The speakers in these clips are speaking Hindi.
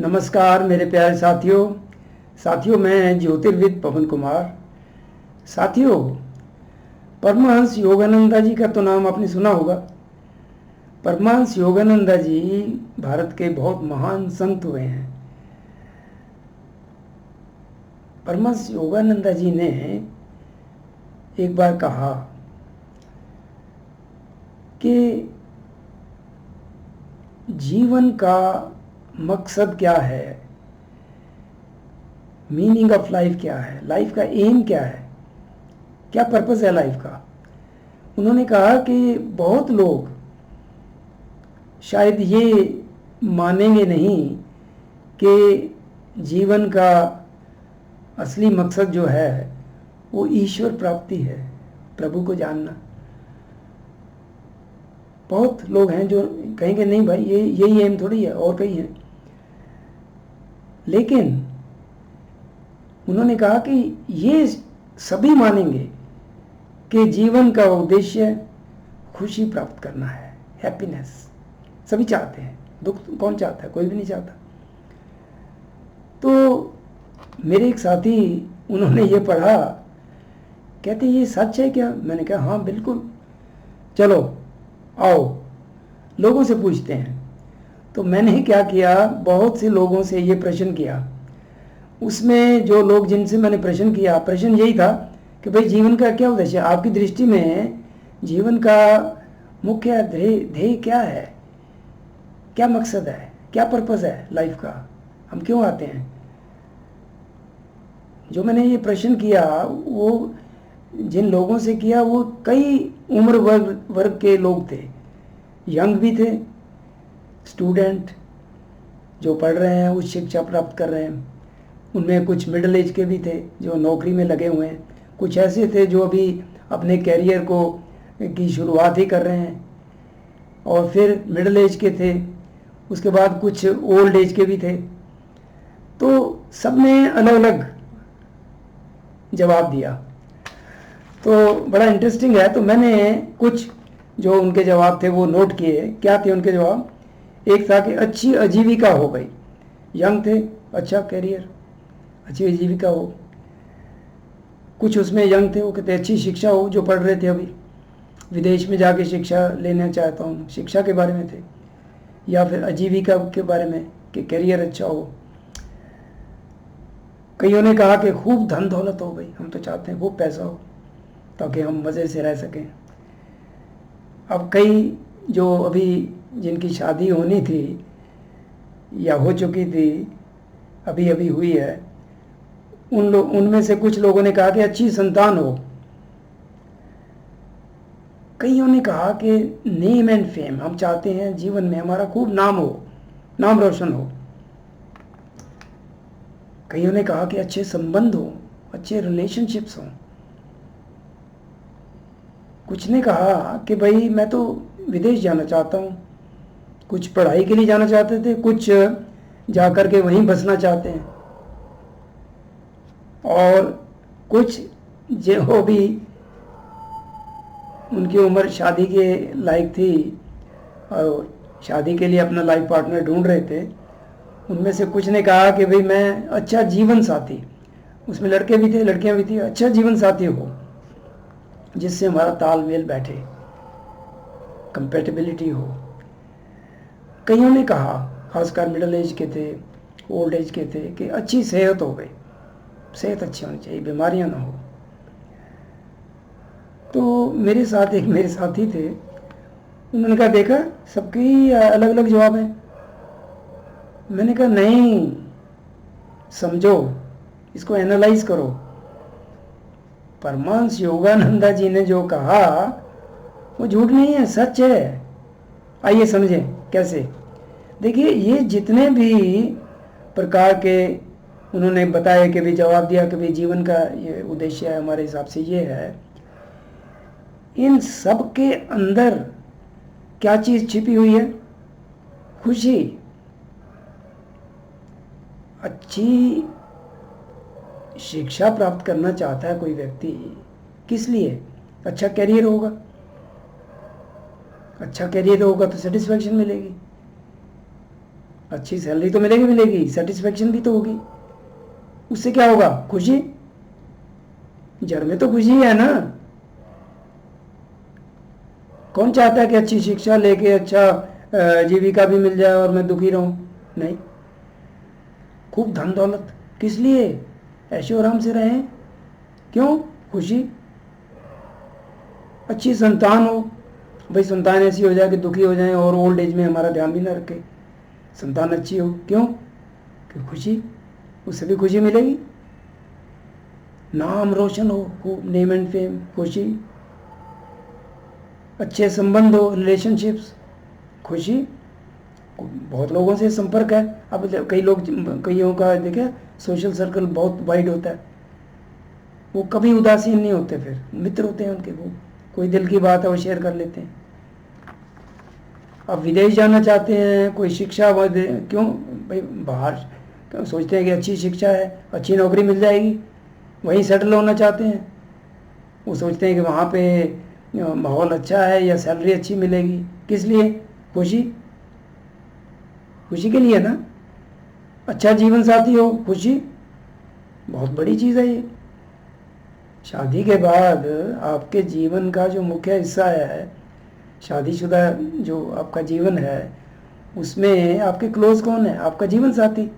नमस्कार मेरे प्यारे साथियों मैं ज्योतिर्विद पवन कुमार। साथियों, परमहंस योगानंदा जी का तो नाम आपने सुना होगा। परमहंस योगानंदा जी भारत के बहुत महान संत हुए हैं। परमहंस योगानंदा जी ने एक बार कहा कि जीवन का मकसद क्या है, मीनिंग ऑफ लाइफ क्या है, लाइफ का एम क्या है, क्या पर्पस है लाइफ का। उन्होंने कहा कि बहुत लोग शायद ये मानेंगे नहीं कि जीवन का असली मकसद जो है वो ईश्वर प्राप्ति है, प्रभु को जानना। बहुत लोग हैं जो कहेंगे नहीं भाई, ये यही एम थोड़ी है, और कई है। लेकिन उन्होंने कहा कि ये सभी मानेंगे कि जीवन का उद्देश्य खुशी प्राप्त करना है, हैप्पीनेस। सभी चाहते हैं, दुख कौन चाहता है? कोई भी नहीं चाहता। तो मेरे एक साथी, उन्होंने ये पढ़ा, कहते ये सच है क्या? मैंने कहा हाँ बिल्कुल, चलो आओ लोगों से पूछते हैं। तो मैंने क्या किया, बहुत से लोगों से ये प्रश्न किया। उसमें जो लोग जिनसे मैंने प्रश्न किया, प्रश्न यही था कि भाई जीवन का क्या उद्देश्य है आपकी दृष्टि में, जीवन का मुख्य ध्येय क्या है, क्या मकसद है, क्या पर्पस है लाइफ का, हम क्यों आते हैं। जो मैंने ये प्रश्न किया वो जिन लोगों से किया वो कई उम्र वर्ग के लोग थे। यंग भी थे, स्टूडेंट जो पढ़ रहे हैं, उच्च शिक्षा प्राप्त कर रहे हैं। उनमें कुछ मिडिल एज के भी थे जो नौकरी में लगे हुए हैं, कुछ ऐसे थे जो अभी अपने कैरियर को की शुरुआत ही कर रहे हैं, और फिर मिडिल एज के थे, उसके बाद कुछ ओल्ड एज के भी थे। तो सब ने अलग अलग जवाब दिया। तो बड़ा इंटरेस्टिंग है। तो मैंने कुछ जो उनके जवाब थे वो नोट किए। क्या थे उनके जवाब? एक था कि अच्छी आजीविका हो गई, यंग थे, अच्छा कैरियर, अच्छी आजीविका हो। कुछ उसमें यंग थे, वो कहते अच्छी शिक्षा हो, जो पढ़ रहे थे अभी विदेश में जाके शिक्षा लेना चाहता हूँ, शिक्षा के बारे में थे, या फिर आजीविका के बारे में कि कैरियर अच्छा हो। कईयों ने कहा कि खूब धन दौलत हो भाई, हम तो चाहते हैं खूब पैसा हो ताकि हम मज़े से रह सकें। अब कई जो अभी जिनकी शादी होनी थी या हो चुकी थी, अभी अभी हुई है, उनमें से कुछ लोगों ने कहा कि अच्छी संतान हो। कईयों ने कहा कि नेम एंड फेम, हम चाहते हैं जीवन में हमारा खूब नाम हो, नाम रोशन हो। कईयों ने कहा कि अच्छे संबंध हो, अच्छे रिलेशनशिप्स हों। कुछ ने कहा कि भाई मैं तो विदेश जाना चाहता हूँ। कुछ पढ़ाई के लिए जाना चाहते थे, कुछ जाकर के वहीं बसना चाहते हैं, और कुछ जो भी उनकी उम्र शादी के लायक थी और शादी के लिए अपना लाइफ पार्टनर ढूंढ रहे थे, उनमें से कुछ ने कहा कि भाई मैं अच्छा जीवन साथी, उसमें लड़के भी थे लड़कियां भी थी, अच्छा जीवन साथी हो जिससे हमारा तालमेल बैठे, कंपेटिबिलिटी हो। कईयों ने कहा, खासकर मिडिल एज के थे, ओल्ड एज के थे, कि अच्छी सेहत हो गई, सेहत अच्छी होनी चाहिए, बीमारियां ना हो। तो मेरे साथ एक मेरे साथी थे, उन्होंने कहा देखा सबकी अलग अलग जवाब है। मैंने कहा नहीं, समझो, इसको एनालाइज करो। परमहंस योगानंदा जी ने जो कहा वो झूठ नहीं है, सच है। आइए समझें कैसे। देखिए, ये जितने भी प्रकार के उन्होंने बताया कि भी जवाब दिया कि भी जीवन का ये उद्देश्य है, हमारे हिसाब से ये है, इन सब के अंदर क्या चीज छिपी हुई है? खुशी। अच्छी शिक्षा प्राप्त करना चाहता है कोई व्यक्ति, किस लिए? अच्छा कैरियर होगा, अच्छा कैरियर होगा तो सेटिस्फैक्शन मिलेगी, अच्छी सैलरी तो मिलेगी मिलेगी, सेटिस्फेक्शन भी तो होगी। उससे क्या होगा? खुशी। जड़ में तो खुशी है ना। कौन चाहता है कि अच्छी शिक्षा लेके अच्छा जीविका भी मिल जाए और मैं दुखी रहूं? नहीं। खूब धन दौलत किस लिए? ऐशो आराम से रहें। क्यों? खुशी। अच्छी संतान हो, भाई संतान ऐसी हो जाए कि दुखी हो जाए और ओल्ड एज में हमारा ध्यान भी ना रखे। संतान अच्छी हो, क्यों? कि खुशी, उससे भी खुशी मिलेगी। नाम रोशन हो, खूब नेम एंड फेम, खुशी। अच्छे संबंध हो, रिलेशनशिप्स, खुशी। बहुत लोगों से संपर्क है। अब कई लोग, कईयों का देखे सोशल सर्कल बहुत वाइड होता है, वो कभी उदासीन नहीं होते, फिर मित्र होते हैं उनके। वो कोई दिल की बात है वो शेयर कर लेते हैं। अब विदेश जाना चाहते हैं, कोई शिक्षा क्यों भाई बाहर सोचते हैं कि अच्छी शिक्षा है, अच्छी नौकरी मिल जाएगी, वहीं सेटल होना चाहते हैं। वो सोचते हैं कि वहाँ पे माहौल अच्छा है या सैलरी अच्छी मिलेगी। किस लिए? खुशी। खुशी के लिए ना। अच्छा जीवन साथी हो, खुशी। बहुत बड़ी चीज़ है ये। शादी के बाद आपके जीवन का जो मुख्य हिस्सा है, शादीशुदा जो आपका जीवन है, उसमें आपके क्लोज कौन है? आपका जीवन साथी।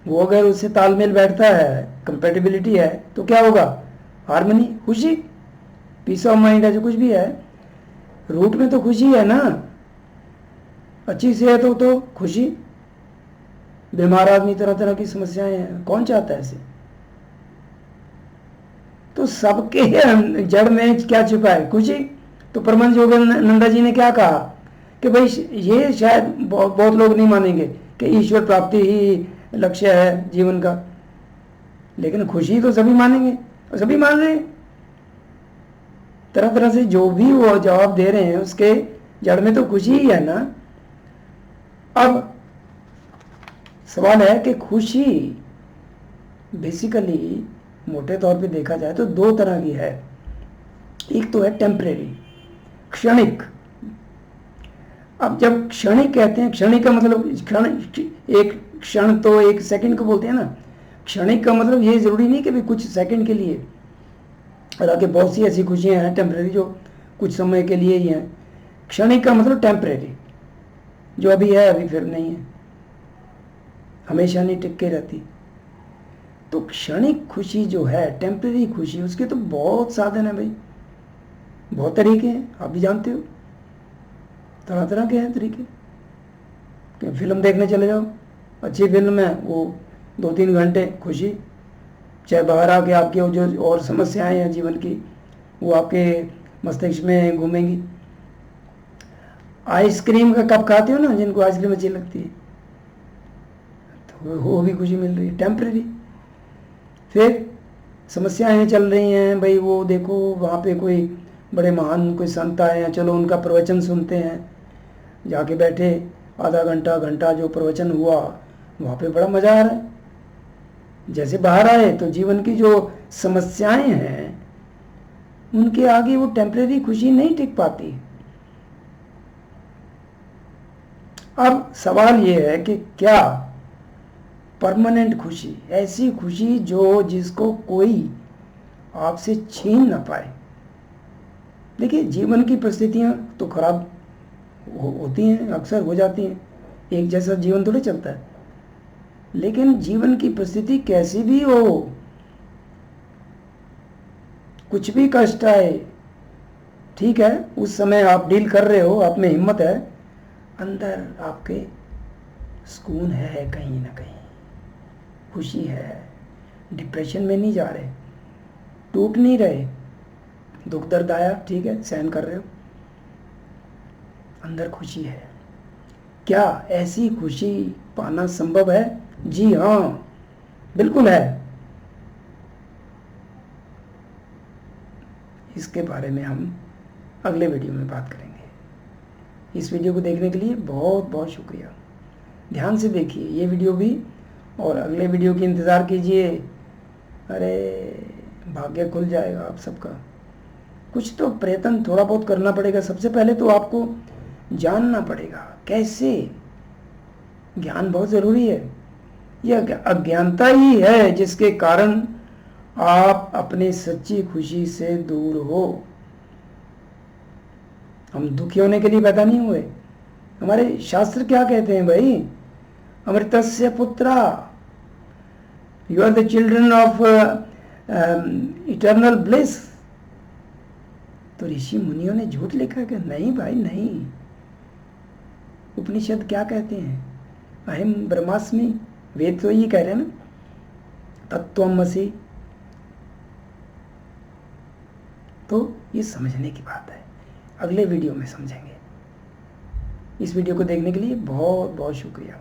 वो अगर उससे तालमेल बैठता है, कंपेटिबिलिटी है, तो क्या होगा? हार्मनी, खुशी, पीस ऑफ माइंड है, जो कुछ भी है। रूट में तो खुशी है ना। अच्छी सेहत हो तो खुशी। बीमार आदमी, तरह तरह की समस्याएं हैं, कौन चाहता है ऐसे? तो सबके जड़ में क्या छिपा है? खुशी। तो परमहंस योगानंद जी ने क्या कहा कि भाई ये शायद बहुत लोग नहीं मानेंगे कि ईश्वर प्राप्ति ही लक्ष्य है जीवन का, लेकिन खुशी तो सभी मानेंगे और सभी मान रहे हैं। तरह तरह से जो भी वो जवाब दे रहे हैं, उसके जड़ में तो खुशी ही है ना। अब सवाल है कि खुशी बेसिकली मोटे तौर पे देखा जाए तो दो तरह की है। एक तो है टेम्परेरी, क्षणिक। अब जब क्षणिक कहते हैं, क्षणिक का मतलब क्षण, एक क्षण तो एक सेकंड को बोलते हैं ना। क्षणिक का मतलब ये जरूरी नहीं कि भी कुछ सेकंड के लिए, हालांकि बहुत सी ऐसी खुशियां हैं टेम्परेरी जो कुछ समय के लिए ही हैं। क्षणिक का मतलब टेम्परेरी, जो अभी है अभी फिर नहीं है, हमेशा नहीं टिक के रहती। तो क्षणिक खुशी जो है, टेम्परेरी खुशी, उसके तो बहुत साधन है भाई, बहुत तरीके हैं, आप भी जानते हो। तरह तरह के हैं तरीके। कि फिल्म देखने चले जाओ, अच्छी फिल्म है, वो 2-3 घंटे खुशी, चाहे बाहर आके आपकी जो और समस्याएं हैं जीवन की वो आपके मस्तिष्क में घूमेंगी। आइसक्रीम का कप खाते हो ना, जिनको आइसक्रीम अच्छी लगती है, तो वो भी खुशी मिल रही है, टेम्परेरी। फिर समस्याएं चल रही हैं भाई, वो देखो वहाँ पे कोई बड़े महान कोई संत आए हैं, चलो उनका प्रवचन सुनते हैं, जाके बैठे, आधा घंटा घंटा जो प्रवचन हुआ, वहाँ पे बड़ा मज़ा आ रहा है। जैसे बाहर आए तो जीवन की जो समस्याएं हैं उनके आगे वो टेम्परेरी खुशी नहीं टिक पाती। अब सवाल ये है कि क्या परमानेंट खुशी, ऐसी खुशी जो जिसको कोई आपसे छीन ना पाए। देखिए जीवन की परिस्थितियां तो खराब होती हैं, अक्सर हो जाती हैं, एक जैसा जीवन थोड़ी चलता है। लेकिन जीवन की परिस्थिति कैसी भी हो, कुछ भी कष्ट आए, ठीक है, उस समय आप डील कर रहे हो, आप में हिम्मत है, अंदर आपके सुकून है, कहीं ना कहीं खुशी है, डिप्रेशन में नहीं जा रहे, टूट नहीं रहे, दुख दर्द आया ठीक है सहन कर रहे हो, अंदर खुशी है। क्या ऐसी खुशी पाना संभव है? जी हाँ, बिल्कुल है। इसके बारे में हम अगले वीडियो में बात करेंगे। इस वीडियो को देखने के लिए बहुत बहुत शुक्रिया। ध्यान से देखिए ये वीडियो भी, और अगले वीडियो की इंतज़ार कीजिए। अरे भाग्य खुल जाएगा आप सबका। कुछ तो प्रयत्न थोड़ा बहुत करना पड़ेगा। सबसे पहले तो आपको जानना पड़ेगा कैसे ज्ञान बहुत ज़रूरी है। यह अज्ञानता ही है जिसके कारण आप अपनी सच्ची खुशी से दूर हो। हम दुखी होने के लिए पैदा नहीं हुए। हमारे शास्त्र क्या कहते हैं भाई? अमृतस्य पुत्रा, you are the children of eternal bliss. तो ऋषि मुनियों ने झूठ लिखा कि नहीं भाई नहीं। उपनिषद क्या कहते हैं? अहम ब्रह्मास्मि। वेद तो ये कह रहे हैं ना, तत्त्वमसि। तो ये समझने की बात है, अगले वीडियो में समझेंगे। इस वीडियो को देखने के लिए बहुत बहुत शुक्रिया।